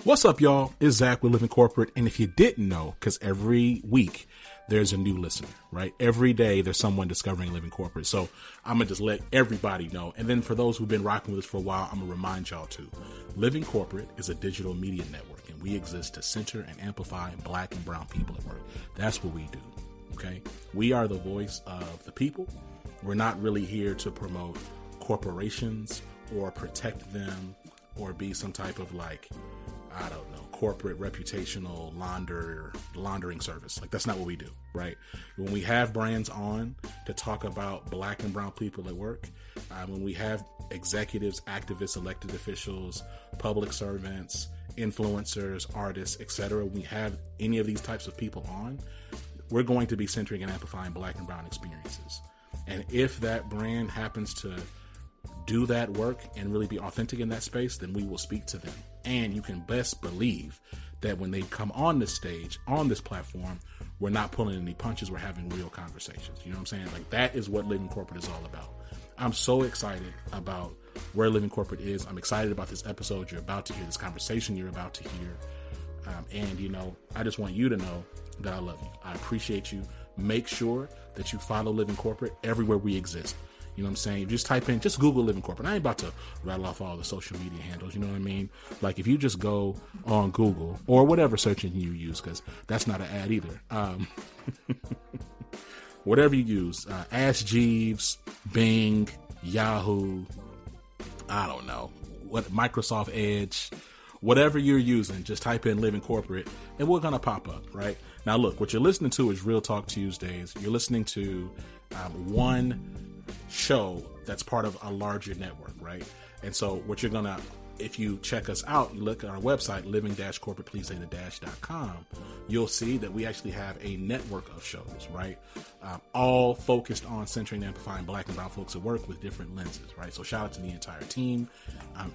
What's up, y'all? It's Zach with Living Corporate. And if you didn't know, because every week there's a new listener, right? Every day there's someone discovering Living Corporate. So I'm going to just let everybody know. And then for those who've been rocking with us for a while, I'm going to remind y'all too. Living Corporate is a digital media network, and we exist to center and amplify Black and brown people at work. That's what we do, okay? We are the voice of the people. We're not really here to promote corporations or protect them or be some type of corporate reputational laundering service. Like, that's not what we do, right? When we have brands on to talk about Black and brown people at work, when we have executives, activists, elected officials, public servants, influencers, artists, etc., we have any of these types of people on, we're going to be centering and amplifying Black and brown experiences. And if that brand happens to do that work and really be authentic in that space, then we will speak to them. And you can best believe that when they come on this stage, on this platform, we're not pulling any punches. We're having real conversations. You know what I'm saying? Like, that is what Living Corporate is all about. I'm so excited about where Living Corporate is. I'm excited about this episode you're about to hear, this conversation you're about to hear. And, you know, I just want you to know that I love you. I appreciate you. Make sure that you follow Living Corporate everywhere we exist. You know what I'm saying? Just type in, just Google Living Corporate. I ain't about to rattle off all the social media handles. You know what I mean? Like, if you just go on Google or whatever search engine you use, because that's not an ad either. Whatever you use, Ask Jeeves, Bing, Yahoo, I don't know, what, Microsoft Edge, whatever you're using, just type in Living Corporate and we're going to pop up, right? Now, look, what you're listening to is Real Talk Tuesdays. You're listening to one show that's part of a larger network, right? And so what you're gonna, if you check us out, you look at our website, living-corporate.com, you'll see that we actually have a network of shows, right? All focused on centering and amplifying Black and brown folks at work with different lenses, right? So shout out to the entire team.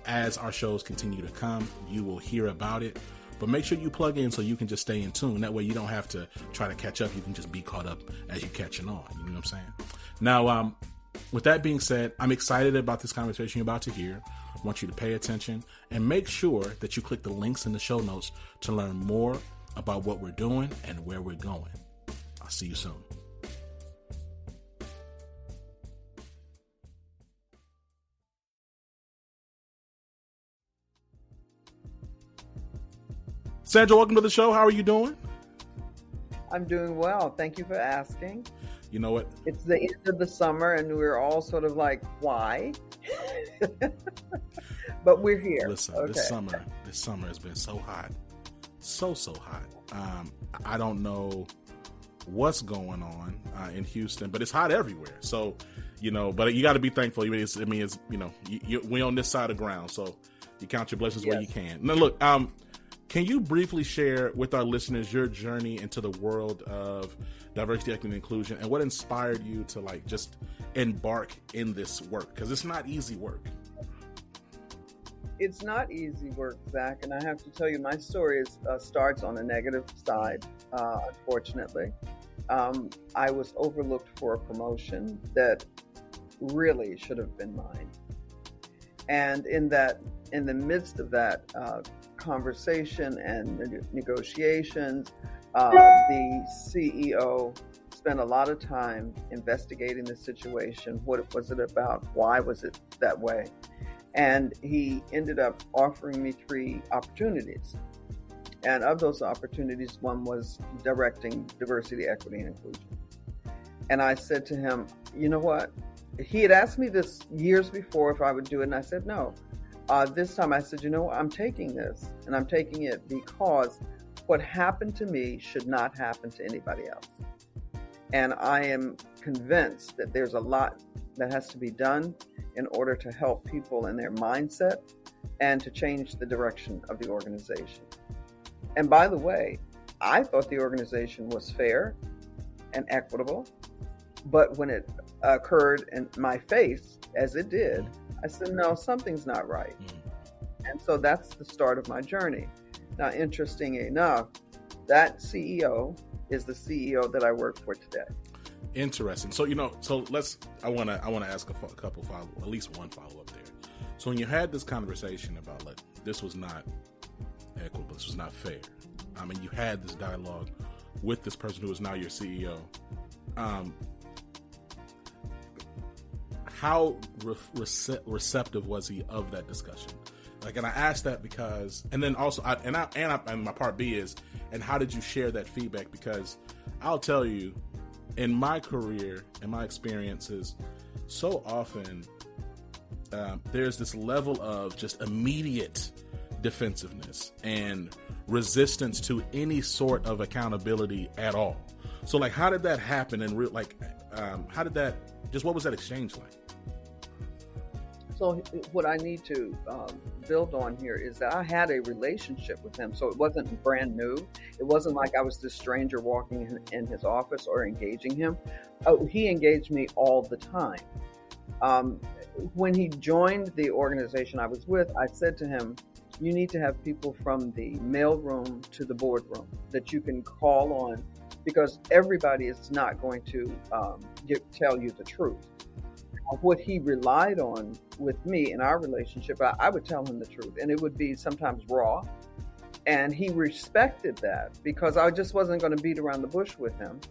As our shows continue to come, you will hear about it. But make sure you plug in so you can just stay in tune. That way you don't have to try to catch up. You can just be caught up as you're catching on. You know what I'm saying? Now, with that being said, I'm excited about this conversation you're about to hear. I want you to pay attention and make sure that you click the links in the show notes to learn more about what we're doing and where we're going. I'll see you soon. Sandra, welcome to the show. How are you doing? I'm doing well. Thank you for asking. You know what? It's the end of the summer and we're all sort of like, why? But we're here. Listen, okay. This summer has been so hot. So hot. I don't know what's going on in Houston, but it's hot everywhere. So, you know, but you got to be thankful. We on this side of the ground, so you count your blessings where you can. Now, look, can you briefly share with our listeners your journey into the world of diversity, equity, and inclusion, and what inspired you to just embark in this work? Because it's not easy work. It's not easy work, Zach, and I have to tell you, my story starts on a negative side, unfortunately. I was overlooked for a promotion that really should have been mine. And in the midst of that conversation and negotiations, the CEO spent a lot of time investigating the situation. What was it about? Why was it that way? And he ended up offering me 3 opportunities. And of those opportunities, one was directing diversity, equity, and inclusion. And I said to him, you know what? He had asked me this years before if I would do it, and I said no. This time I said, you know what? I'm taking this, and I'm taking it because what happened to me should not happen to anybody else. And I am convinced that there's a lot that has to be done in order to help people in their mindset and to change the direction of the organization. And by the way, I thought the organization was fair and equitable, but when it occurred in my face, as it did, I said, no, something's not right. And so that's the start of my journey. Now, interesting enough, that CEO is the CEO that I work for today. Interesting. So, I want to ask a couple at least one follow up there. So when you had this conversation about this was not equitable. This was not fair. I mean, you had this dialogue with this person who is now your CEO. How receptive was he of that discussion? Like, and I asked that because, and then also, and my part B is, and how did you share that feedback? Because I'll tell you, in my career and my experiences, so often there's this level of just immediate defensiveness and resistance to any sort of accountability at all. So, like, how did that happen? And how did that? Just what was that exchange like? So what I need to build on here is that I had a relationship with him. So it wasn't brand new. It wasn't like I was this stranger walking in his office or engaging him. He engaged me all the time. When he joined the organization I was with, I said to him, you need to have people from the mailroom to the boardroom that you can call on, because everybody is not going to tell you the truth. What he relied on with me in our relationship, I would tell him the truth, and it would be sometimes raw. And he respected that because I just wasn't going to beat around the bush with him.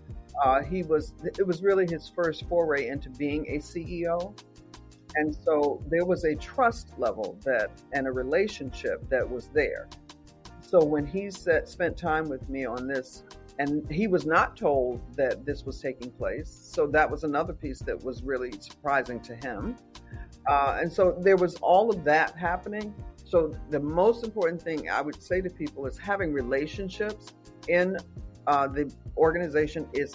It was really his first foray into being a CEO. And so there was a trust level and a relationship that was there. So when he spent time with me on this, and he was not told that this was taking place. So that was another piece that was really surprising to him. And so there was all of that happening. So the most important thing I would say to people is having relationships in the organization is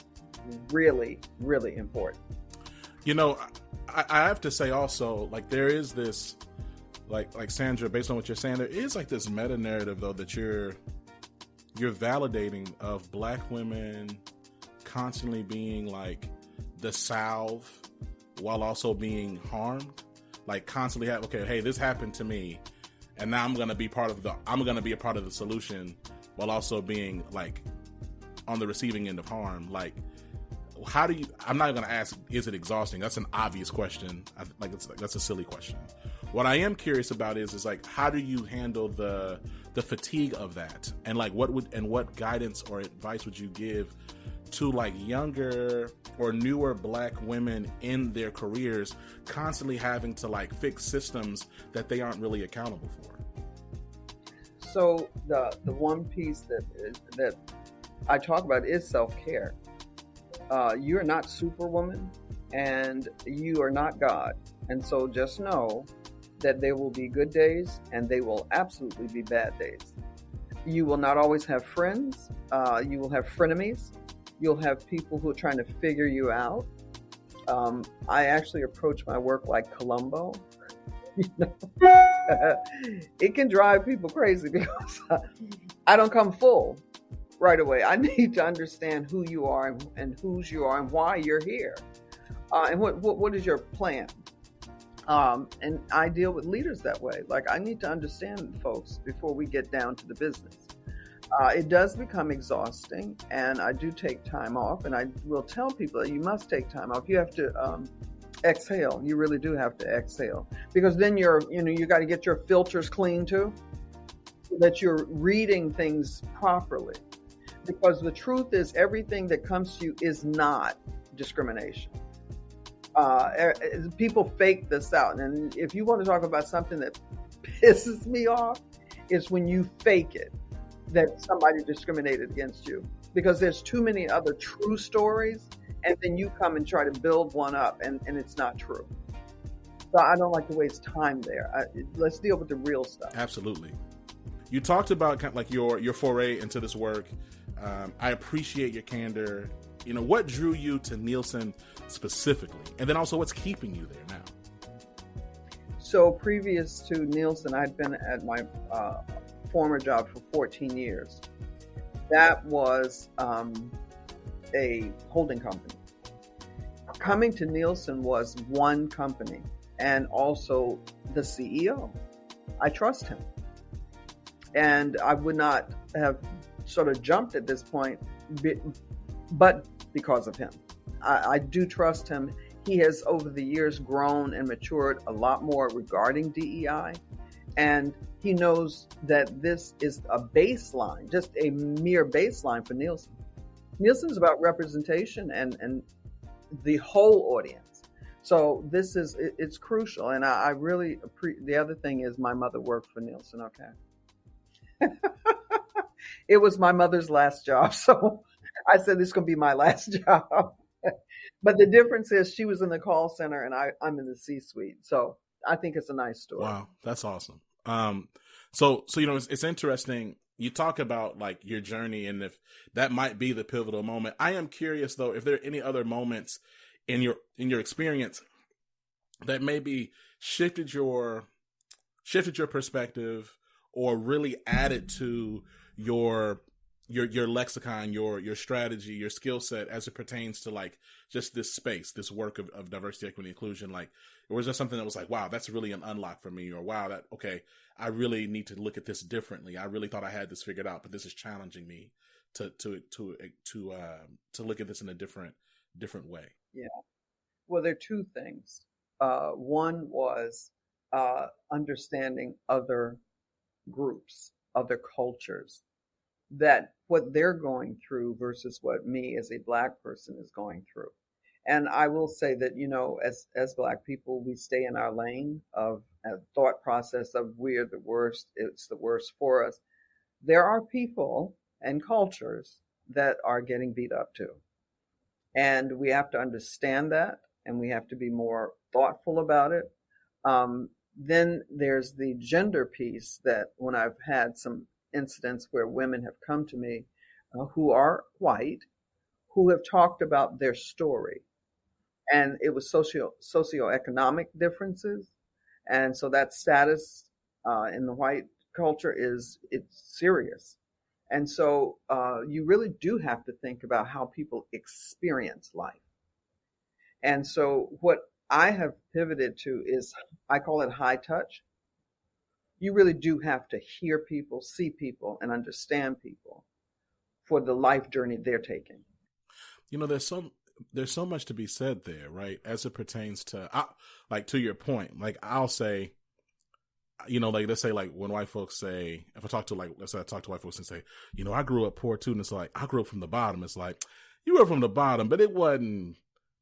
really, really important. You know, I have to say also, like, there is this, like Sandra, based on what you're saying, there is like this meta narrative though that you're validating of Black women constantly being like the salve while also being harmed, like constantly have, okay, hey, this happened to me, and now I'm gonna be a part of the solution while also being like on the receiving end of harm. Like, how do you? I'm not gonna ask, is it exhausting? That's an obvious question. That's a silly question. What I am curious about is like, how do you handle the fatigue of that, and like what guidance or advice would you give to like younger or newer Black women in their careers, constantly having to like fix systems that they aren't really accountable for? So the one piece that I talk about is self-care. You're not Superwoman, and you are not God, and so just know that there will be good days and they will absolutely be bad days. You will not always have friends. You will have frenemies. You'll have people who are trying to figure you out. I actually approach my work like Columbo. It can drive people crazy because I don't come full right away. I need to understand who you are and whose you are and why you're here. And what is your plan? And I deal with leaders that way. Like, I need to understand folks before we get down to the business. It does become exhausting, and I do take time off, and I will tell people that you must take time off. You have to exhale. You really do have to exhale, because then you got to get your filters clean too, so that you're reading things properly. Because the truth is, everything that comes to you is not discrimination. People fake this out. And if you want to talk about something that pisses me off, it's when you fake it, that somebody discriminated against you. Because there's too many other true stories, and then you come and try to build one up, and it's not true. So I don't like to waste time there. Let's deal with the real stuff. Absolutely. You talked about kind of like your foray into this work. I appreciate your candor. You know, what drew you to Nielsen specifically? And then also, what's keeping you there now? So previous to Nielsen, I'd been at my former job for 14 years. That was a holding company. Coming to Nielsen was one company, and also the CEO. I trust him. And I would not have sort of jumped at this point, but because of him. I do trust him. He has, over the years, grown and matured a lot more regarding DEI. And he knows that this is a baseline, just a mere baseline for Nielsen. Nielsen's about representation and the whole audience. So it's crucial. And I really the other thing is my mother worked for Nielsen. Okay. It was my mother's last job. So I said, this is going to be my last job. But the difference is she was in the call center and I'm in the C-suite. So I think it's a nice story. Wow. That's awesome. So, it's interesting. You talk about like your journey and if that might be the pivotal moment. I am curious though, if there are any other moments in your experience that maybe shifted your perspective or really added to your lexicon, your strategy, your skill set as it pertains to like just this space, this work of diversity, equity, inclusion. Like, or was there something that was like, wow, that's really an unlock for me, or wow, I really need to look at this differently. I really thought I had this figured out, but this is challenging me to look at this in a different way. Yeah. Well, there are two things. One was understanding other groups, other cultures, that what they're going through versus what me as a Black person is going through. And I will say that, as Black people, we stay in our lane of a thought process of we're the worst, it's the worst for us. There are people and cultures that are getting beat up too. And we have to understand that, and we have to be more thoughtful about it. Then there's the gender piece that when I've had some incidents where women have come to me who are white, who have talked about their story. And it was socioeconomic differences. And so that status in the white culture it's serious. And so you really do have to think about how people experience life. And so what I have pivoted to is, I call it high touch. You really do have to hear people, see people, and understand people for the life journey they're taking. There's so much to be said there, right? As it pertains to, like, to your point, like, I'll say, like, let's say, like, when white folks say, if I talk to, like, let's say I talk to white folks and say, I grew up poor too. And it's like, I grew up from the bottom. It's like, you were from the bottom, but it wasn't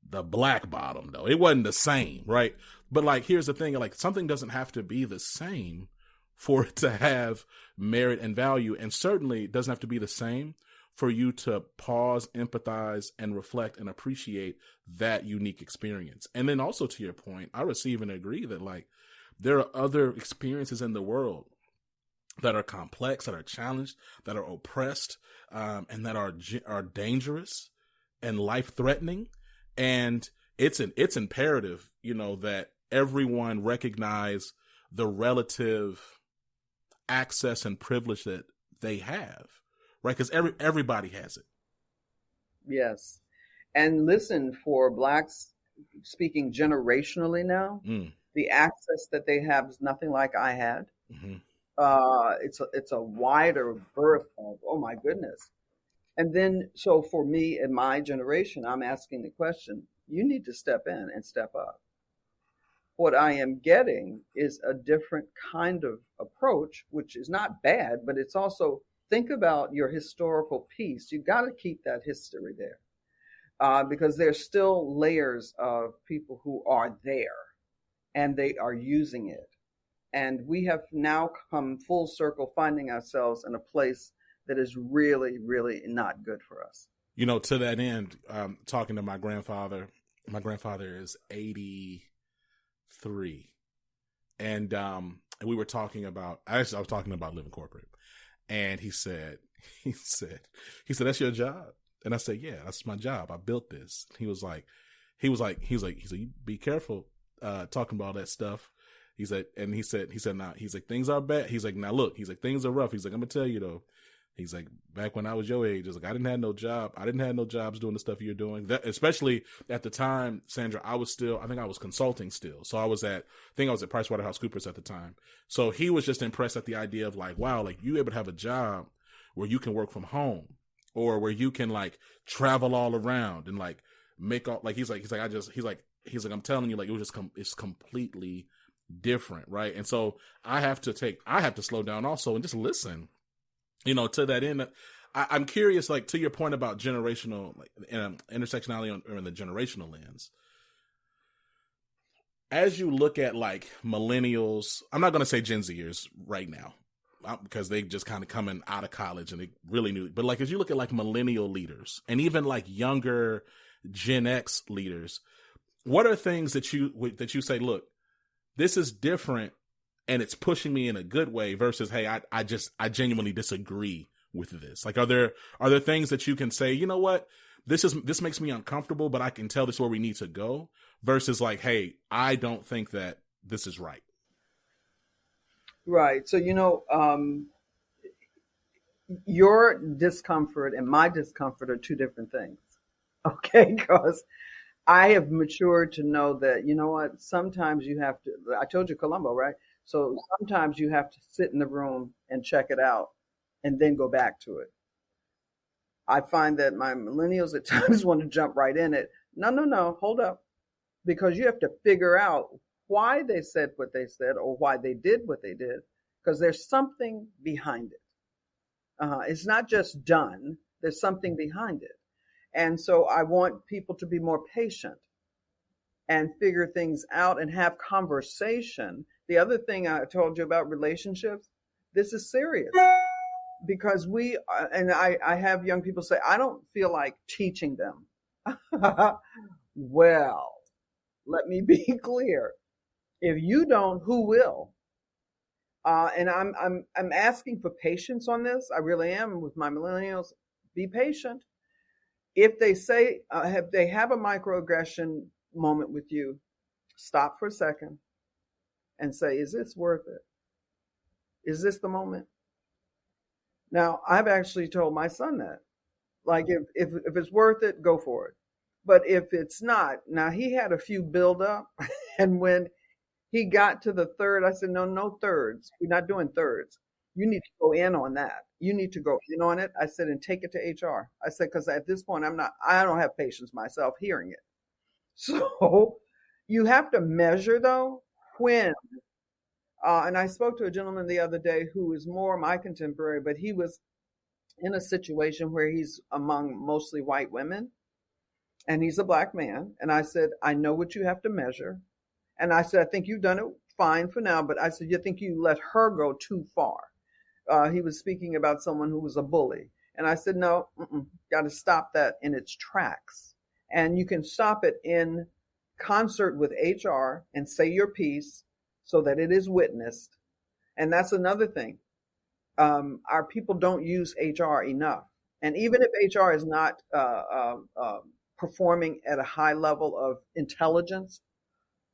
the Black bottom though. It wasn't the same, right? But like, here's the thing, like, something doesn't have to be the same for it to have merit and value. And certainly it doesn't have to be the same for you to pause, empathize, and reflect and appreciate that unique experience. And then also, to your point, I receive and agree that like there are other experiences in the world that are complex, that are challenged, that are oppressed, and that are dangerous and life-threatening. And it's imperative, that everyone recognize the relative access and privilege that they have, right? Because everybody has it. Yes. And listen, for Blacks, speaking generationally now, the access that they have is nothing like I had. Mm-hmm. It's a wider berth of, oh my goodness. And then, so for me and my generation, I'm asking the question, you need to step in and step up. What I am getting is a different kind of approach, which is not bad, but it's also, think about your historical piece. You got to keep that history there, because there's still layers of people who are there and they are using it. And we have now come full circle, finding ourselves in a place that is really, really not good for us. To that end, talking to my grandfather is 83. And we were talking about, I was talking about living corporate. And he said, that's your job? And I said, yeah, that's my job. I built this. He was like, you be careful, talking about all that stuff. He said, nah, he's like, things are bad. He's like, now look, he's like, things are rough. He's like, I'm gonna tell you though. He's like, back when I was your age, it's like, I didn't have no job. I didn't have no jobs doing the stuff you're doing. That, especially at the time, Sandra, I think I was consulting still. So I was at PricewaterhouseCoopers at the time. So he was just impressed at the idea of like, wow, like you able to have a job where you can work from home or where you can like travel all around and like make all, like, he's like, I'm telling you, like, it's completely different, right? And so I have to slow down also and just listen, to that end. I'm curious, like, to your point about generational, like, intersectionality or in the generational lens. As you look at, like, millennials, I'm not going to say Gen Zers right now, because they just kind of coming out of college and they really new. But, like, as you look at, like, millennial leaders and even, like, younger Gen X leaders, what are things that you say, look, this is different and it's pushing me in a good way versus, hey, I genuinely disagree with this? Like, are there things that you can say, you know what, this makes me uncomfortable, but I can tell this is where we need to go, versus like, hey, I don't think that this is right. Right. So, your discomfort and my discomfort are two different things. Okay. Because I have matured to know that, you know what, sometimes you have to, I told you Columbo, right? So sometimes you have to sit in the room and check it out and then go back to it. I find that my millennials at times want to jump right in it. No, hold up. Because you have to figure out why they said what they said or why they did what they did, because there's something behind it. It's not just done. There's something behind it. And so I want people to be more patient and figure things out and have conversation. The other thing I told you about relationships, this is serious. Because I have young people say, I don't feel like teaching them. Well, let me be clear. If you don't, who will? And I'm asking for patience on this. I really am with my millennials. Be patient. If they say, they have a microaggression moment with you, stop for a second and say, is this worth it? Is this the moment? Now, I've actually told my son that, like, if it's worth it, go for it. But if it's not, now he had a few build up, and when he got to the third, I said, no thirds. We're not doing thirds. You need to go in on that. You need to go in on it. I said, and take it to HR. I said, because at this point, I don't have patience myself hearing it. So you have to measure, though, when. And I spoke to a gentleman the other day who is more my contemporary, but he was in a situation where he's among mostly white women, and he's a black man. And I said, I know what you have to measure. And I said, I think you've done it fine for now, but I said, you think you let her go too far. He was speaking about someone who was a bully. And I said, no, got to stop that in its tracks. And you can stop it in concert with HR and say your piece so that it is witnessed. And that's another thing. Our people don't use HR enough. And even if HR is not performing at a high level of intelligence,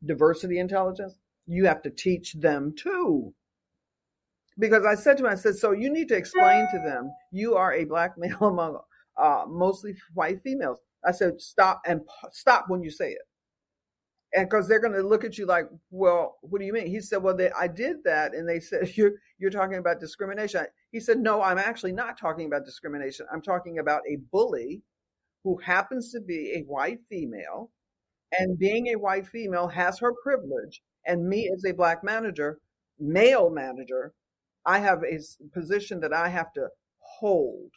diversity intelligence, you have to teach them too. Because I said to him, so you need to explain to them, you are a black male among mostly white females. I said, stop when you say it. And because they're going to look at you like, well, what do you mean? He said, well, I did that. And they said, you're talking about discrimination. He said, no, I'm actually not talking about discrimination. I'm talking about a bully who happens to be a white female. And being a white female has her privilege. And me as a black male manager, I have a position that I have to hold.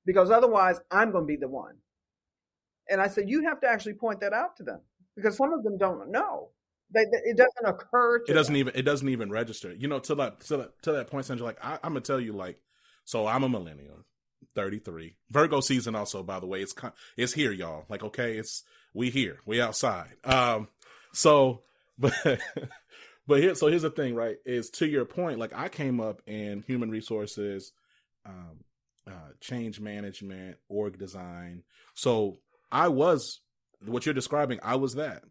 Because otherwise, I'm going to be the one. And I said, you have to actually point that out to them. Because some of them don't know. It doesn't occur to them. It doesn't even register. To that point, Sandra, like, I'm going to tell you, like, so I'm a millennial, 33. Virgo season also, by the way, it's here, y'all. Like, okay, we here. We outside. Here's the thing, right? Is, to your point, like, I came up in human resources, change management, org design. So I was, what you're describing, I was that.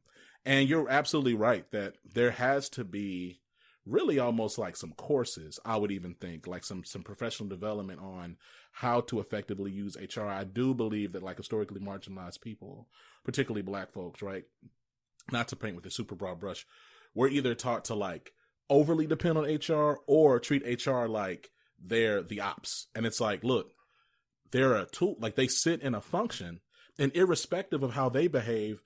And you're absolutely right that there has to be really almost like some courses, I would even think, like some professional development on how to effectively use HR. I do believe that, like, historically marginalized people, particularly black folks, right? Not to paint with a super broad brush, we're either taught to, like, overly depend on HR or treat HR like they're the ops. And it's like, look, they're a tool, like, they sit in a function, and irrespective of how they behave,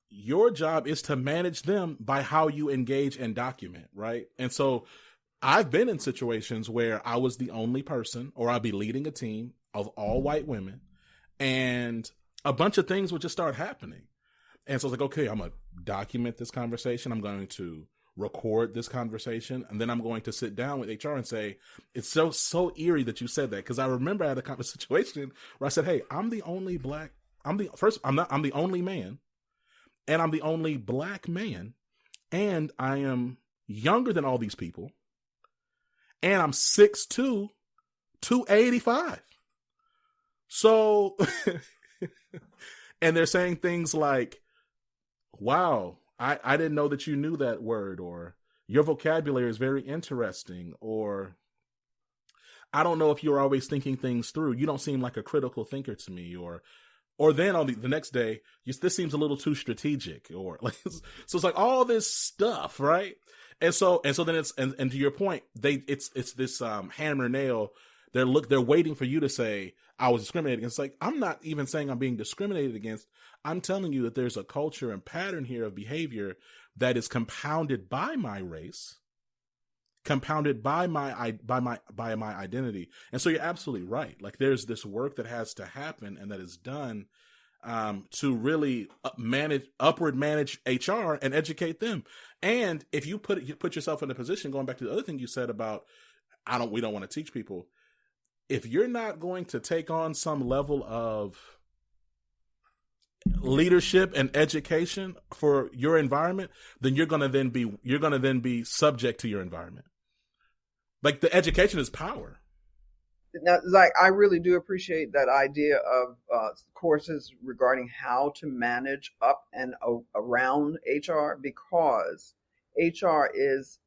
your job is to manage them by how you engage and document, right? And so I've been in situations where I was the only person, or I'd be leading a team of all white women, and a bunch of things would just start happening. And so it's like, okay, I'm going to document this conversation. I'm going to record this conversation. And then I'm going to sit down with HR and say, it's so eerie that you said that. Because I remember I had a situation where I said, hey, I'm the only I'm the only man, and I'm the only black man, and I am younger than all these people, and I'm 6'2", 285. So, and they're saying things like, wow, I didn't know that you knew that word, or your vocabulary is very interesting, or I don't know if you're always thinking things through. You don't seem like a critical thinker to me, or then on the next day, this seems a little too strategic, or like, so it's like all this stuff, right? And so then it's, and to your point, it's this hammer nail. They're waiting for you to say, I was discriminated against. Like, I'm not even saying I'm being discriminated against. I'm telling you that there's a culture and pattern here of behavior that is compounded by my race, compounded by my identity. And so you're absolutely right. Like, there's this work that has to happen and that is done to really upward manage HR and educate them. And if you put yourself in a position, going back to the other thing you said about, we don't want to teach people. If you're not going to take on some level of leadership and education for your environment, then you're going to then be subject to your environment. Like, the education is power. Now, like, I really do appreciate that idea of courses regarding how to manage up and around HR, because HR is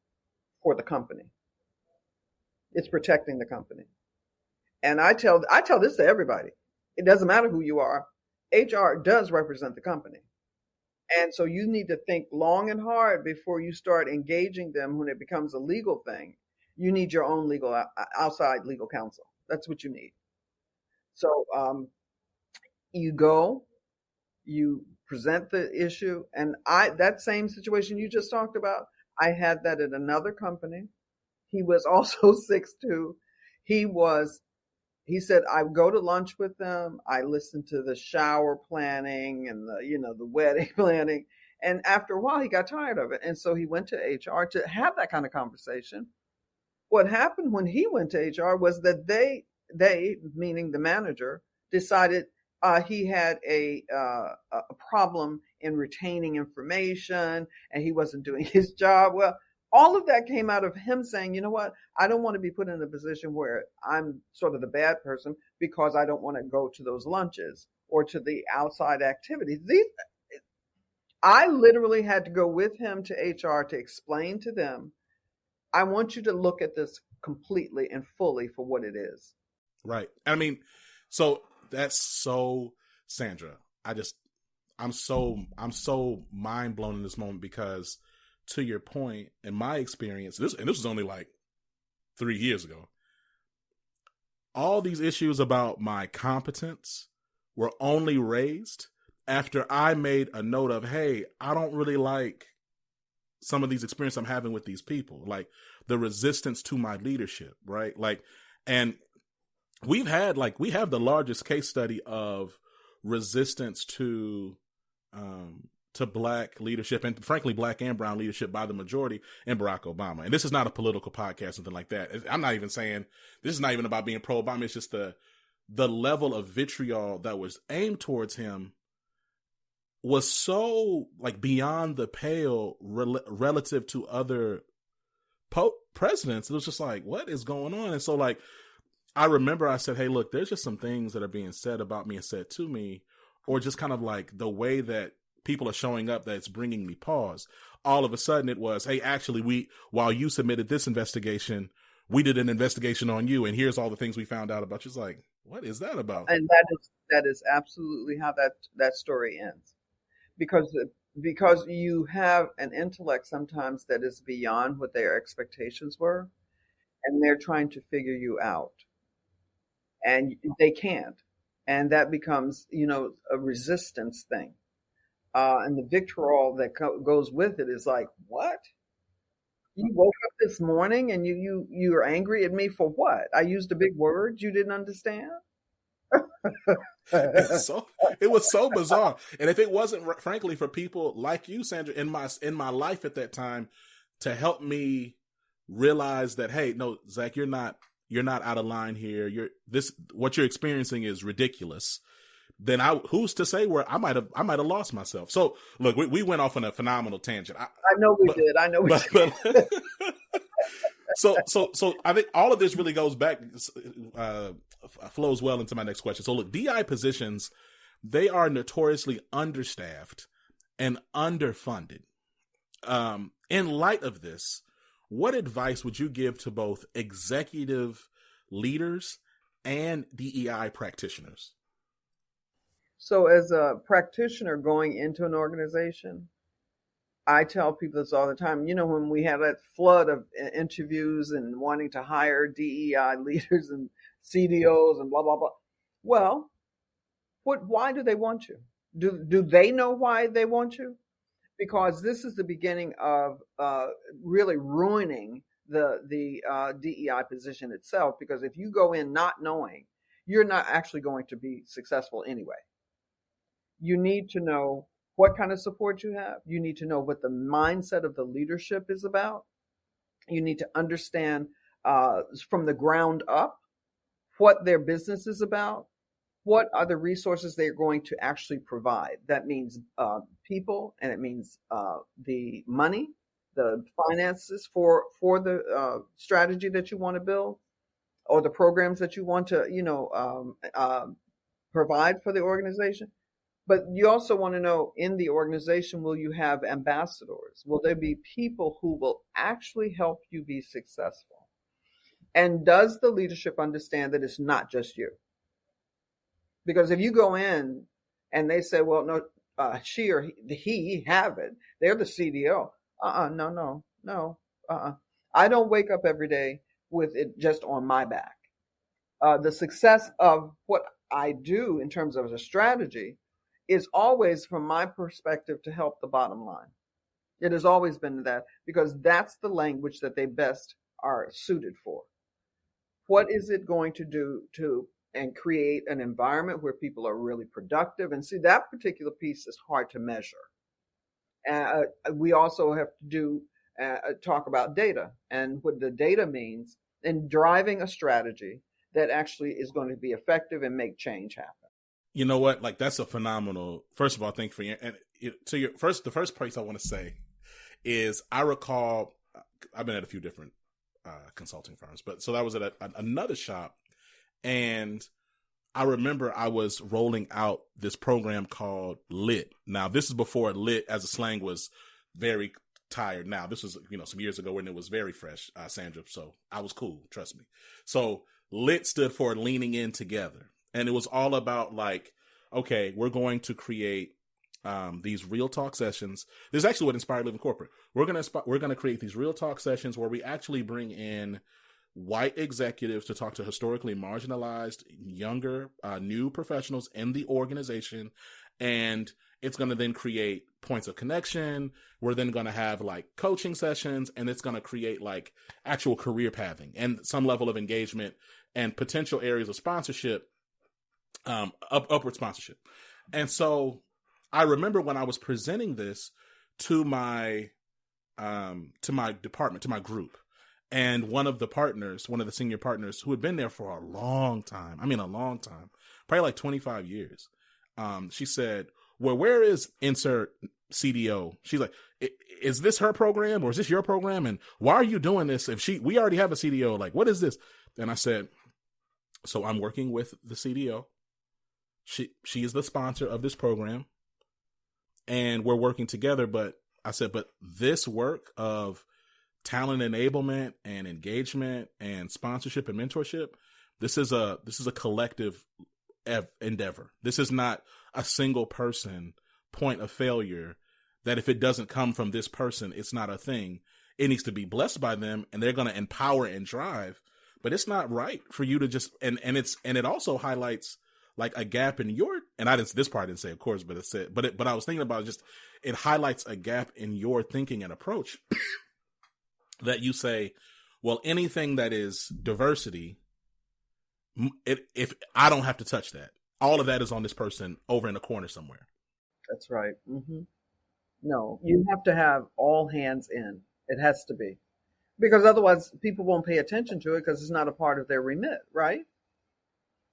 for the company. It's protecting the company. And I tell this to everybody. It doesn't matter who you are. HR does represent the company. And so you need to think long and hard before you start engaging them when it becomes a legal thing. You need your own outside legal counsel. That's what you need. So you go, you present the issue. And that same situation you just talked about, I had that at another company. He was also 6'2". He said, I go to lunch with them. I listen to the shower planning and the wedding planning. And after a while, he got tired of it. And so he went to HR to have that kind of conversation. What happened when he went to HR was that they, meaning the manager, decided he had a problem in retaining information and he wasn't doing his job well. All of that came out of him saying, you know what, I don't want to be put in a position where I'm sort of the bad person because I don't want to go to those lunches or to the outside activities. I literally had to go with him to HR to explain to them, I want you to look at this completely and fully for what it is. Right. I mean, so that's so, Sandra, I'm so mind blown in this moment because, to your point, in my experience, this was only like 3 years ago, all these issues about my competence were only raised after I made a note of, hey, I don't really like some of these experiences I'm having with these people, like the resistance to my leadership, right? Like, and we have the largest case study of resistance to black leadership, and frankly, black and brown leadership by the majority in Barack Obama. And this is not a political podcast, something like that. I'm not even saying this is not even about being pro-Obama. It's just the level of vitriol that was aimed towards him was so like beyond the pale relative to other presidents. It was just like, what is going on? And so like, I remember I said, hey, look, there's just some things that are being said about me and said to me, or just kind of like the way that people are showing up that's bringing me pause. All of a sudden it was, hey, actually, while you submitted this investigation, we did an investigation on you, and here's all the things we found out about you. It's like, what is that about? And that is absolutely how that story ends. Because you have an intellect sometimes that is beyond what their expectations were, and they're trying to figure you out. And they can't. And that becomes, a resistance thing. And the victual that goes with it is like, what? You woke up this morning and you are angry at me for what? I used a big word you didn't understand. It's so it was so bizarre. And if it wasn't, frankly, for people like you, Sandra, in my life at that time, to help me realize that, hey, no, Zach, you're not out of line here. What you're experiencing is ridiculous. Then who's to say where I might have lost myself. So look, we went off on a phenomenal tangent. I know we did. I know we did. So I think all of this really goes back, flows well into my next question. So look, DI positions, they are notoriously understaffed and underfunded. In light of this, what advice would you give to both executive leaders and DEI practitioners? So as a practitioner going into an organization, I tell people this all the time. You know, when we have that flood of interviews and wanting to hire DEI leaders and CDOs and blah, blah, blah. Well, why do they want you? Do they know why they want you? Because this is the beginning of really ruining the DEI position itself. Because if you go in not knowing, you're not actually going to be successful anyway. You need to know what kind of support you have. You need to know what the mindset of the leadership is about. You need to understand from the ground up what their business is about. What are the resources they're going to actually provide? That means people, and it means the money, the finances for the strategy that you want to build, or the programs that you want to, provide for the organization. But you also want to know, in the organization, will you have ambassadors? Will there be people who will actually help you be successful? And does the leadership understand that it's not just you? Because if you go in and they say, well, no, she or he have it, they're the CDO. No. I don't wake up every day with it just on my back. The success of what I do in terms of a strategy is always, from my perspective, to help the bottom line. It has always been that, because that's the language that they best are suited for. What is it going to do and create an environment where people are really productive? And see, that particular piece is hard to measure. We also have to talk about data and what the data means in driving a strategy that actually is going to be effective and make change happen. You know what? Like, that's a phenomenal. First of all, thank you for your. And the first place I want to say is, I recall I've been at a few different consulting firms, but so that was at another shop, and I remember I was rolling out this program called LIT. Now, this is before LIT as a slang was very tired. Now, this was some years ago when it was very fresh, Sandra. So I was cool, trust me. So LIT stood for Leaning In Together. And it was all about, like, okay, we're going to create these real talk sessions. This is actually what inspired Living Corporate. We're going to create these real talk sessions where we actually bring in white executives to talk to historically marginalized, younger, new professionals in the organization. And it's going to then create points of connection. We're then going to have like coaching sessions, and it's going to create like actual career pathing and some level of engagement and potential areas of sponsorship. Upward sponsorship. And so I remember when I was presenting this to my department, to my group, and one of the senior partners who had been there for a long time, probably like 25 years. She said, well, where is insert CDO? She's like, is this her program or is this your program? And why are you doing this? We already have a CDO, like, what is this? And I said, so I'm working with the CDO. She is the sponsor of this program, and we're working together. But I said, but this work of talent enablement and engagement and sponsorship and mentorship, this is a collective endeavor. This is not a single person point of failure, that if it doesn't come from this person, it's not a thing. It needs to be blessed by them, and they're going to empower and drive. But it's not right for you to just, and it also highlights like a gap in and I didn't, this part I didn't say, of course, but it said, but I was thinking about just, it highlights a gap in your thinking and approach that you say, well, anything that is diversity, if I don't have to touch that, all of that is on this person over in the corner somewhere. That's right. Hmm. No, you have to have all hands in. It has to be. Because otherwise people won't pay attention to it because it's not a part of their remit, right?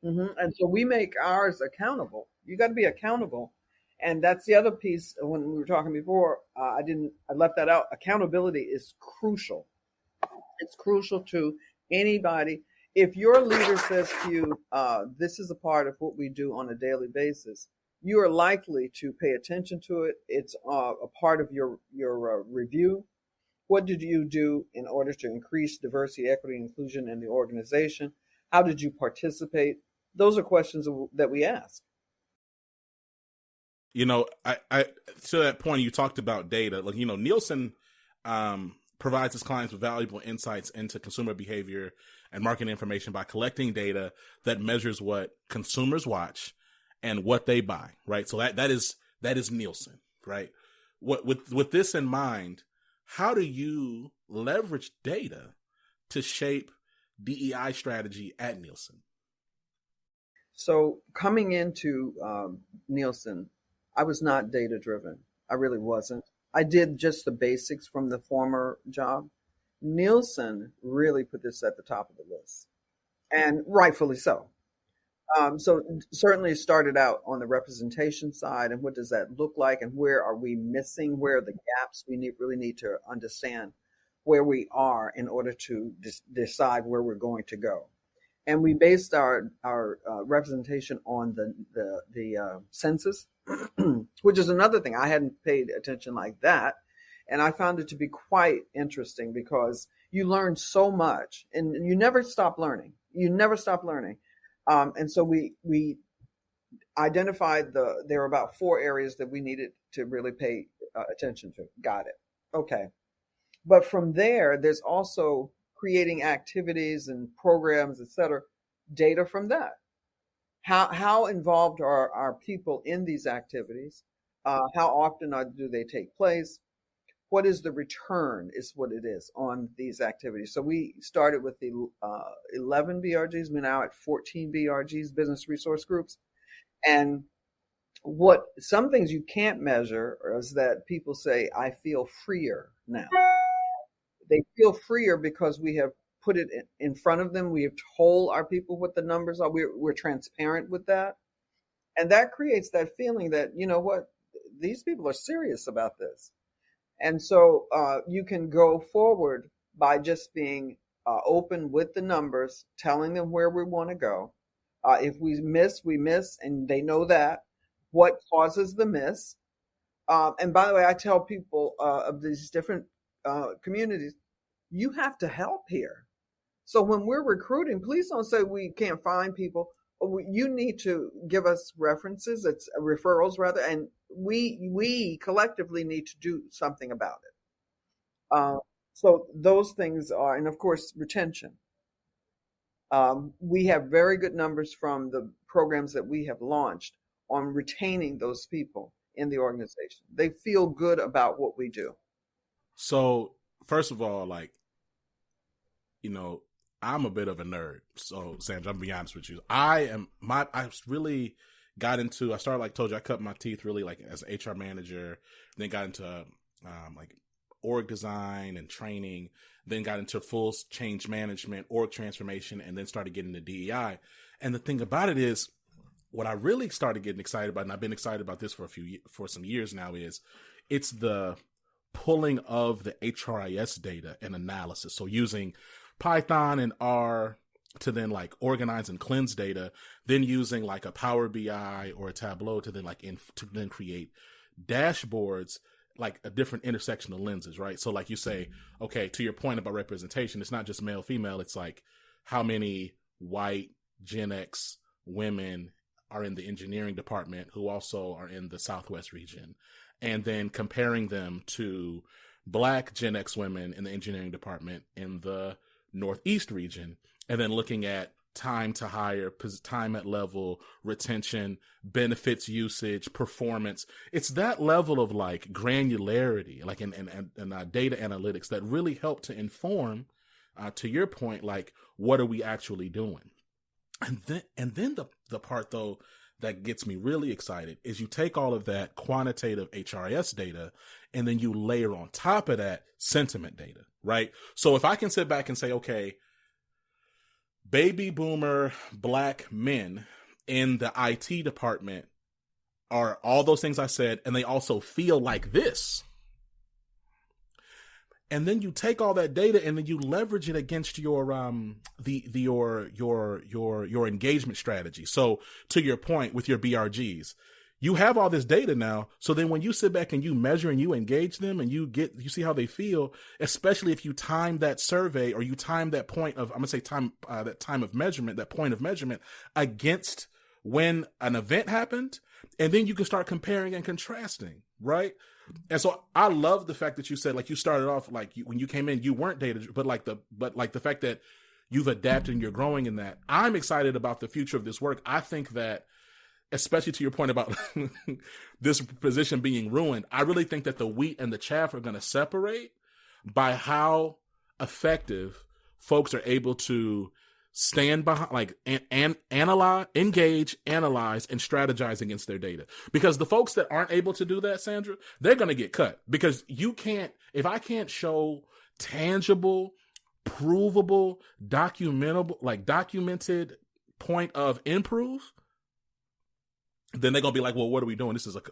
And so we make ours accountable. You got to be accountable. And that's the other piece when we were talking before. I left that out. Accountability is crucial. It's crucial to anybody. If your leader says to you, this is a part of what we do on a daily basis, you are likely to pay attention to it. It's a part of your review. What did you do in order to increase diversity, equity, inclusion in the organization? How did you participate? Those are questions that we ask. You know, I to that point, you talked about data. Like, you know, Nielsen provides its clients with valuable insights into consumer behavior and marketing information by collecting data that measures what consumers watch and what they buy, right? So that is Nielsen, right? With this in mind, how do you leverage data to shape DEI strategy at Nielsen? So coming into Nielsen, I was not data driven. I really wasn't. I did just the basics from the former job. Nielsen really put this at the top of the list, and rightfully so. So certainly started out on the representation side, and what does that look like, and where are we missing? Where are the gaps? We really need to understand where we are in order to decide where we're going to go. And we based our representation on the census, which is another thing I hadn't paid attention like that, and I found it to be quite interesting because you learn so much, and you never stop learning. You never stop learning. And so we identified there were about 4 areas that we needed to really pay attention to. Got it. Okay. But from there's also creating activities and programs, et cetera, data from that. How involved are our people in these activities? How often do they take place? What is the return is what it is on these activities. So we started with the 11 BRGs. We're now at 14 BRGs, business resource groups. And some things you can't measure is that people say, I feel freer now. They feel freer because we have put it in front of them. We have told our people what the numbers are. We're transparent with that. And that creates that feeling that, you know what, these people are serious about this. And so you can go forward by just being open with the numbers, telling them where we want to go. If we miss, we miss, and they know that. What causes the miss? And by the way, I tell people of these different communities, you have to help here. So when we're recruiting, please don't say we can't find people. You need to give us references, it's referrals rather, and we collectively need to do something about it. So those things are, and of course, retention. We have very good numbers from the programs that we have launched on retaining those people in the organization. They feel good about what we do. So first of all, like, you know, I'm a bit of a nerd. So Sandra, I'm gonna be honest with you. I really got into, I started, like told you, I cut my teeth really like as an HR manager, then got into like org design and training, then got into full change management, org transformation, and then started getting into DEI. And the thing about it is, what I really started getting excited about, and I've been excited about this for some years now, is it's the pulling of the HRIS data and analysis. So using Python and R to then like organize and cleanse data, then using like a Power BI or a Tableau to then to then create dashboards, like a different intersection of lenses, right? So like you say, okay, to your point about representation, it's not just male, female. It's like how many white Gen X women are in the engineering department who also are in the Southwest region, and then comparing them to Black Gen X women in the engineering department in the Northeast region, and then looking at time to hire, time at level, retention, benefits usage, performance. It's that level of like granularity, like in data analytics that really help to inform, to your point, like what are we actually doing? And then the part though that gets me really excited is you take all of that quantitative HRIS data and then you layer on top of that sentiment data, right? So if I can sit back and say, okay, baby boomer black men in the IT department are all those things I said, and they also feel like this. And then you take all that data and then you leverage it against your your engagement strategy. So to your point with your BRGs, you have all this data now. So then when you sit back and you measure and you engage them and you see how they feel, especially if you time that survey or you time that point of, I'm gonna say that time of measurement, that point of measurement against when an event happened, and then you can start comparing and contrasting, right? And so I love the fact that you said, like, you started off like when you came in, you weren't data, but the fact that you've adapted and you're growing in that. I'm excited about the future of this work. I think that, especially to your point about this position being ruined, I really think that the wheat and the chaff are going to separate by how effective folks are able to stand behind, like, and analyze, engage, analyze, and strategize against their data. Because the folks that aren't able to do that, Sandra, they're going to get cut. Because you can't, if I can't show tangible, provable, documented point of improve, then they're gonna be like, well, what are we doing? This is a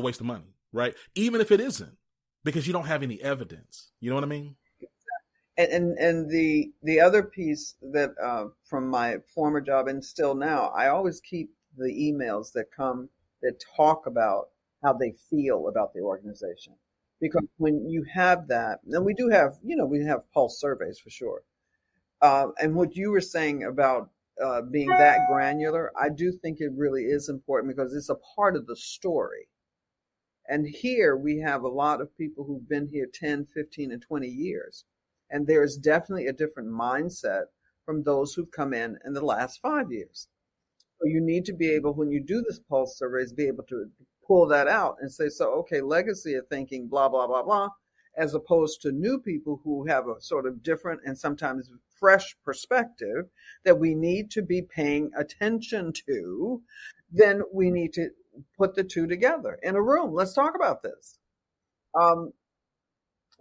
waste of money, right? Even if it isn't, because you don't have any evidence. You know what I mean? And the other piece that from my former job and still now, I always keep the emails that come that talk about how they feel about the organization, because when you have that, and we do have, we have pulse surveys for sure. And what you were saying about being that granular, I do think it really is important because it's a part of the story. And here we have a lot of people who've been here 10, 15, and 20 years. And there's definitely a different mindset from those who've come in the last 5 years. So you need to be able, when you do this pulse surveys, be able to pull that out and say, so, okay, legacy of thinking, blah, blah, blah, blah, as opposed to new people who have a sort of different and sometimes fresh perspective that we need to be paying attention to. Then we need to put the two together in a room. Let's talk about this.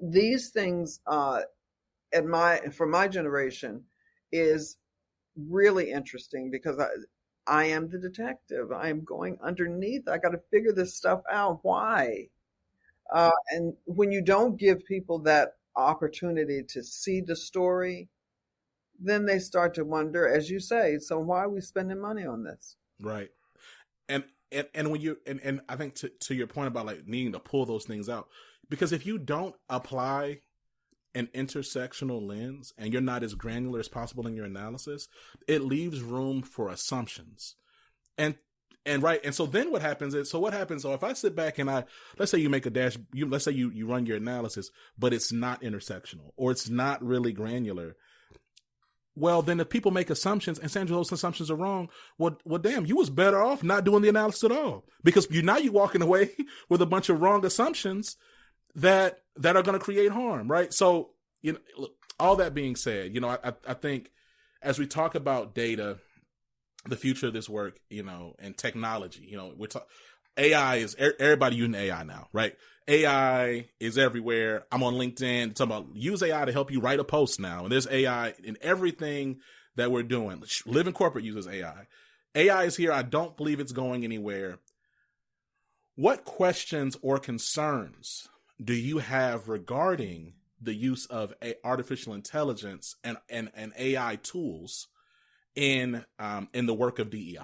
These things for my generation is really interesting because I am the detective. I am going underneath. I got to figure this stuff out. Why? And when you don't give people that opportunity to see the story, then they start to wonder, as you say, so why are we spending money on this? Right. And when you, and I think to your point about like needing to pull those things out, because if you don't apply an intersectional lens and you're not as granular as possible in your analysis, it leaves room for assumptions. And right. And so then what happens is, so if I sit back and let's say you make let's say you run your analysis, but it's not intersectional or it's not really granular. Well, then if people make assumptions and Sandra, those assumptions are wrong, well, damn, you was better off not doing the analysis at all, because you're walking away with a bunch of wrong assumptions that are going to create harm, right? So, look, all that being said, I think as we talk about data, the future of this work, and technology, AI is everybody using AI now, right? AI is everywhere. I'm on LinkedIn talking about use AI to help you write a post now. And there's AI in everything that we're doing. Living Corporate uses AI. AI is here. I don't believe it's going anywhere. What questions or concerns do you have regarding the use of artificial intelligence and AI tools in the work of DEI?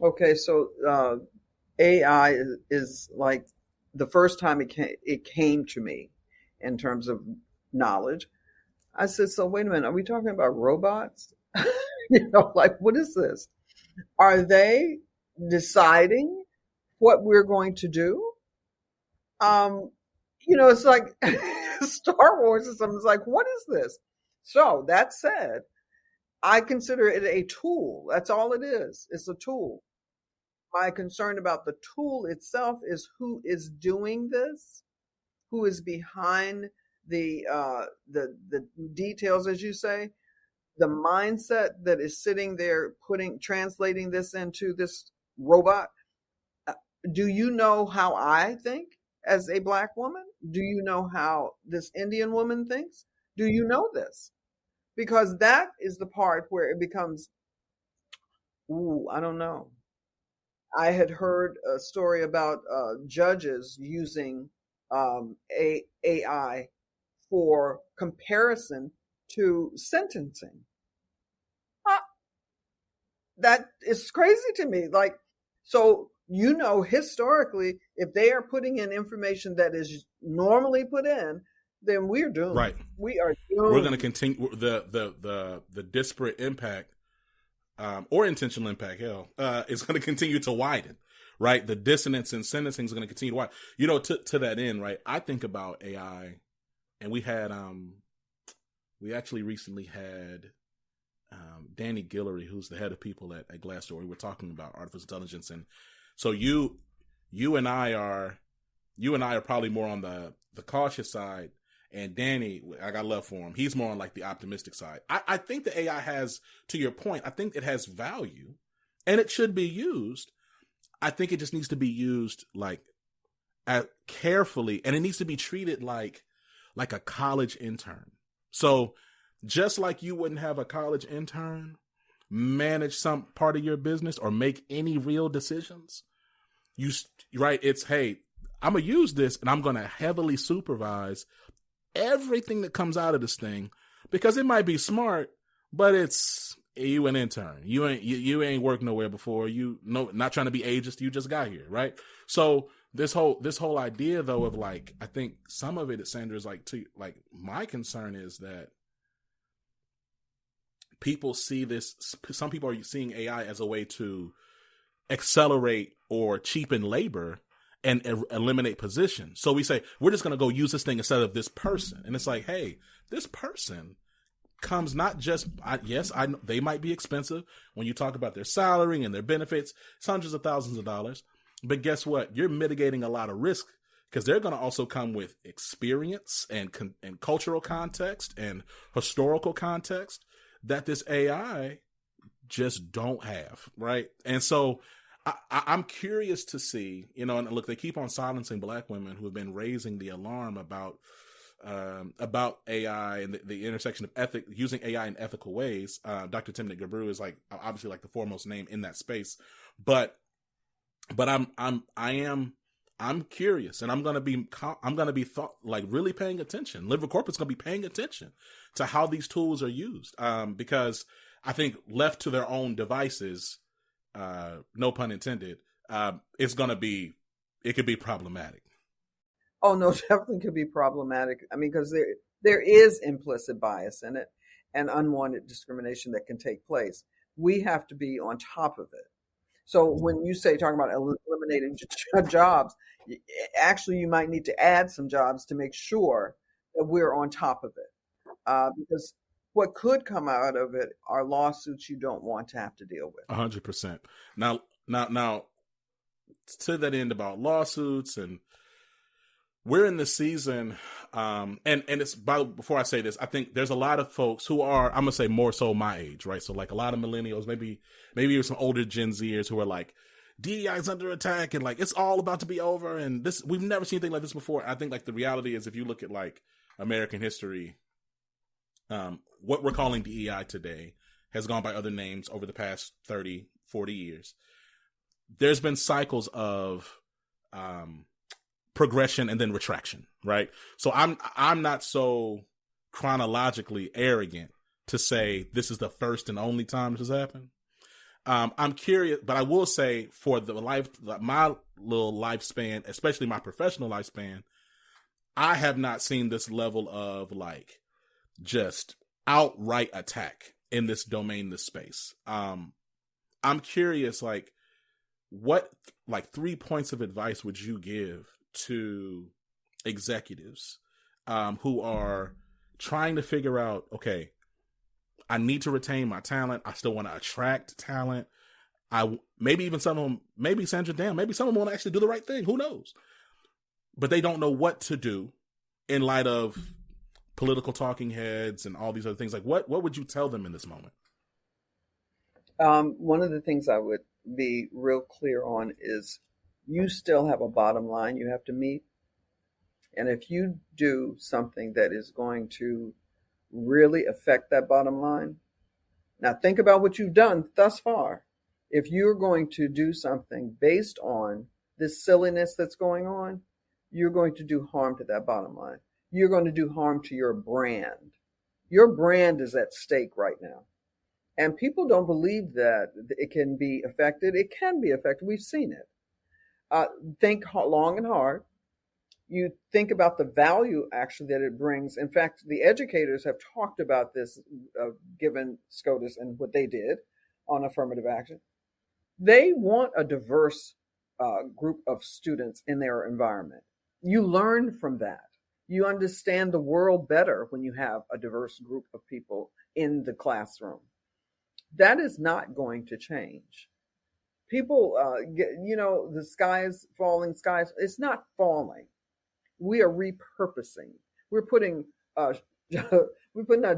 Okay, so AI is like the first time it came to me in terms of knowledge. I said, so wait a minute, are we talking about robots? Like, what is this? Are they deciding what we're going to do? It's like Star Wars or something. It's like, what is this? So that said, I consider it a tool. That's all it is. It's a tool. My concern about the tool itself is who is doing this, who is behind the details, as you say, the mindset that is sitting there translating this into this robot. Uh, Do you know how I think as a black woman? Do you know how this Indian woman thinks? Do you know this? Because that is the part where it becomes, ooh, I don't know. I had heard a story about judges using AI for comparison to sentencing. Uh, that is crazy to me. Like, so, historically, if they are putting in information that is normally put in, then we're doomed. Right. We are doomed. We're going to continue the disparate impact, or intentional impact, is going to continue to widen, right? The dissonance in sentencing is going to continue to widen. To that end, right? I think about AI, and we actually recently had Danny Guillory, who's the head of people at Glassdoor. We were talking about artificial intelligence, and so you and I are probably more on the cautious side. And Danny, I got love for him. He's more on like the optimistic side. I think the AI has, to your point, I think it has value and it should be used. I think it just needs to be used like carefully, and it needs to be treated like a college intern. So just like you wouldn't have a college intern manage some part of your business or make any real decisions, right? It's, hey, I'm going to use this and I'm going to heavily supervise everything that comes out of this thing, because it might be smart, but it's you an intern. You ain't worked nowhere before. Not trying to be ageist. You just got here, right? So this whole idea though of like, I think some of it, Sandra, is like my concern is that people see this. Some people are seeing AI as a way to accelerate or cheapen labor and eliminate positions. So we say, we're just going to go use this thing instead of this person. And it's like, hey, this person comes not just, they might be expensive when you talk about their salary and their benefits. It's hundreds of thousands of dollars. But guess what? You're mitigating a lot of risk, because they're going to also come with experience and cultural context and historical context that this AI just don't have, right? And so I'm curious to see, and look, they keep on silencing Black women who have been raising the alarm about AI and the intersection of using AI in ethical ways. Dr. Timnit Gebru is like obviously like the foremost name in that space, but I'm curious, and I'm gonna be really paying attention. Live Corporate's gonna be paying attention to how these tools are used, because I think left to their own devices, no pun intended, it could be problematic. Oh no, definitely could be problematic. I mean, because there is implicit bias in it and unwanted discrimination that can take place. We have to be on top of it. So when you say talking about eliminating jobs, actually you might need to add some jobs to make sure that we're on top of it, because what could come out of it are lawsuits you don't want to have to deal with. 100%. Now, to that end about lawsuits, and we're in the season, and it's before I say this, I think there's a lot of folks who are, I'm gonna say more so my age, right? So like a lot of millennials, maybe some older Gen Zers who are like, DEI is under attack, and like it's all about to be over, and this, we've never seen anything like this before. I think like the reality is, if you look at like American history, what we're calling DEI today has gone by other names over the past 30, 40 years. There's been cycles of progression and then retraction, right? So I'm not so chronologically arrogant to say this is the first and only time this has happened. I'm curious, but I will say for my little lifespan, especially my professional lifespan, I have not seen this level of like just outright attack in this domain, this space. I'm curious, like, what, like 3 points of advice would you give to executives who are trying to figure out, okay, I need to retain my talent. I still want to attract talent. Maybe even some of them, maybe Sandra, damn, maybe some of them want to actually do the right thing. Who knows? But they don't know what to do in light of political talking heads and all these other things. Like, what would you tell them in this moment? One of the things I would be real clear on is you still have a bottom line you have to meet. And if you do something that is going to really affect that bottom line, now think about what you've done thus far. If you're going to do something based on this silliness that's going on, you're going to do harm to that bottom line. You're going to do harm to your brand. Your brand is at stake right now. And people don't believe that it can be affected. It can be affected. We've seen it. Think long and hard. You think about the value actually that it brings. In fact, the educators have talked about this, given SCOTUS and what they did on affirmative action. They want a diverse group of students in their environment. You learn from that. You understand the world better when you have a diverse group of people in the classroom. That is not going to change. People, the sky is falling, it's not falling. We are repurposing. We're putting a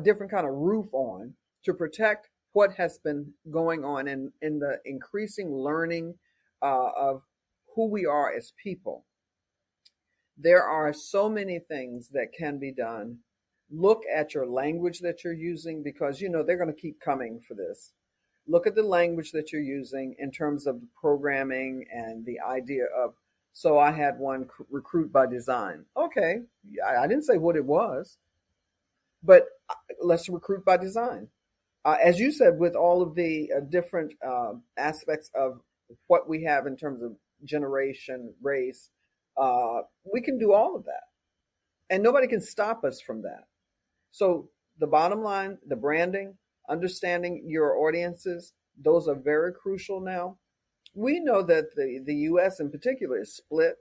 different kind of roof on to protect what has been going on in the increasing learning of who we are as people. There are so many things that can be done. Look at your language that you're using, because they're going to keep coming for this. Look at the language that you're using in terms of the programming and the idea of, so I had one recruit by design. Okay, I didn't say what it was, but let's recruit by design. As you said, with all of the different aspects of what we have in terms of generation, race, we can do all of that. And nobody can stop us from that. So the bottom line, the branding, understanding your audiences, those are very crucial now. We know that the U.S. in particular is split.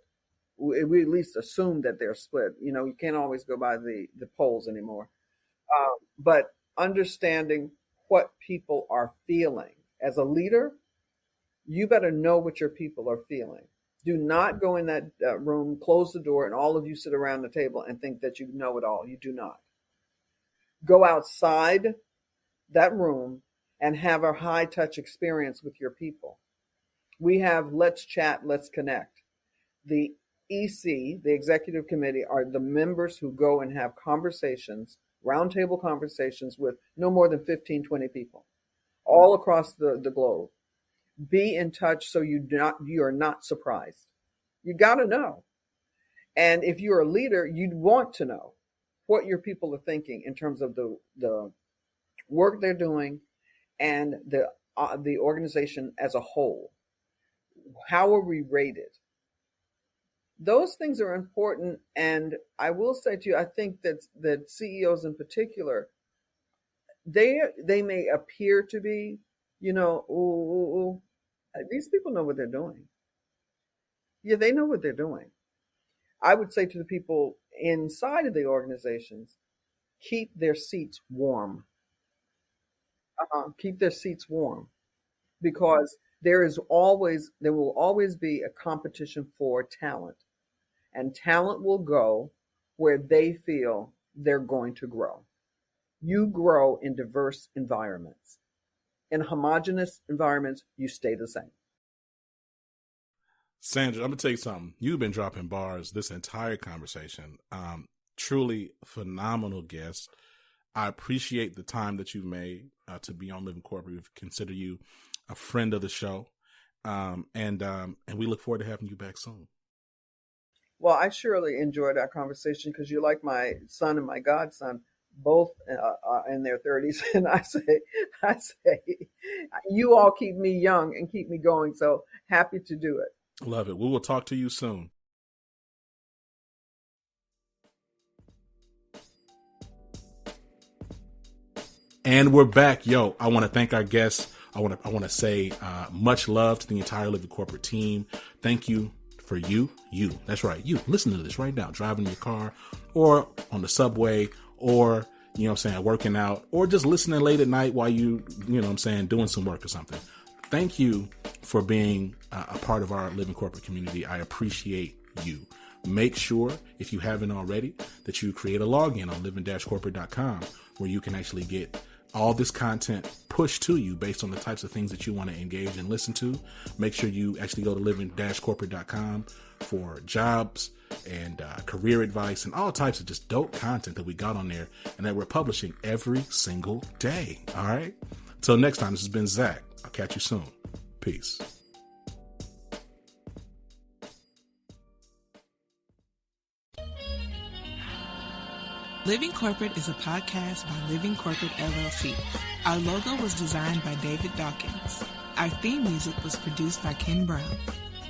We at least assume that they're split. You can't always go by the polls anymore. But understanding what people are feeling. As a leader, you better know what your people are feeling. Do not go in that room, close the door, and all of you sit around the table and think that you know it all. You do not. Go outside that room and have a high-touch experience with your people. We have Let's Chat, Let's Connect. The EC, the Executive Committee, are the members who go and have conversations, roundtable conversations with no more than 15, 20 people all across the globe. Be in touch so you are not surprised. You got to know. And if you're a leader, you'd want to know what your people are thinking in terms of the work they're doing and the organization as a whole. How are we rated? Those things are important. And I will say to you, I think that CEOs in particular, they may appear to be, these people know what they're doing. Yeah, they know what they're doing. I would say to the people inside of the organizations, keep their seats warm. Keep their seats warm, because there will always be a competition for talent, and talent will go where they feel they're going to grow. You grow in diverse environments. In homogenous environments, you stay the same. Sandra, I'm going to tell you something. You've been dropping bars this entire conversation. Truly phenomenal guest. I appreciate the time that you've made to be on Living Corporate. We consider you a friend of the show. And we look forward to having you back soon. Well, I surely enjoyed our conversation because you're like my son and my godson, both in their 30s. And I say, you all keep me young and keep me going. So happy to do it. Love it. We will talk to you soon. And we're back. Yo, I want to thank our guests. I want to say much love to the entire Living Corporate team. Thank you for you. That's right. You listen to this right now, driving in your car or on the subway or you know what I'm saying, working out, or just listening late at night while you know what I'm saying, doing some work or something. Thank you for being a part of our Living Corporate community. I appreciate you. Make sure, if you haven't already, that you create a login on living-corporate.com where you can actually get all this content pushed to you based on the types of things that you want to engage and listen to. Make sure you actually go to living-corporate.com for jobs and career advice and all types of just dope content that we got on there and that we're publishing every single day. All right. Till next time, this has been Zach. I'll catch you soon. Peace. Living Corporate is a podcast by Living Corporate LLC. Our logo was designed by David Dawkins. Our theme music was produced by Ken Brown.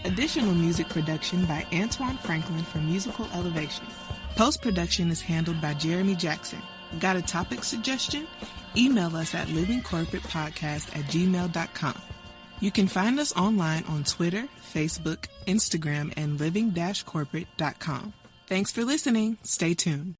Additional music production by Antoine Franklin for Musical Elevation. Post-production is handled by Jeremy Jackson. Got a topic suggestion? Email us at livingcorporatepodcast@gmail.com. You can find us online on Twitter, Facebook, Instagram, and living-corporate.com. Thanks for listening. Stay tuned.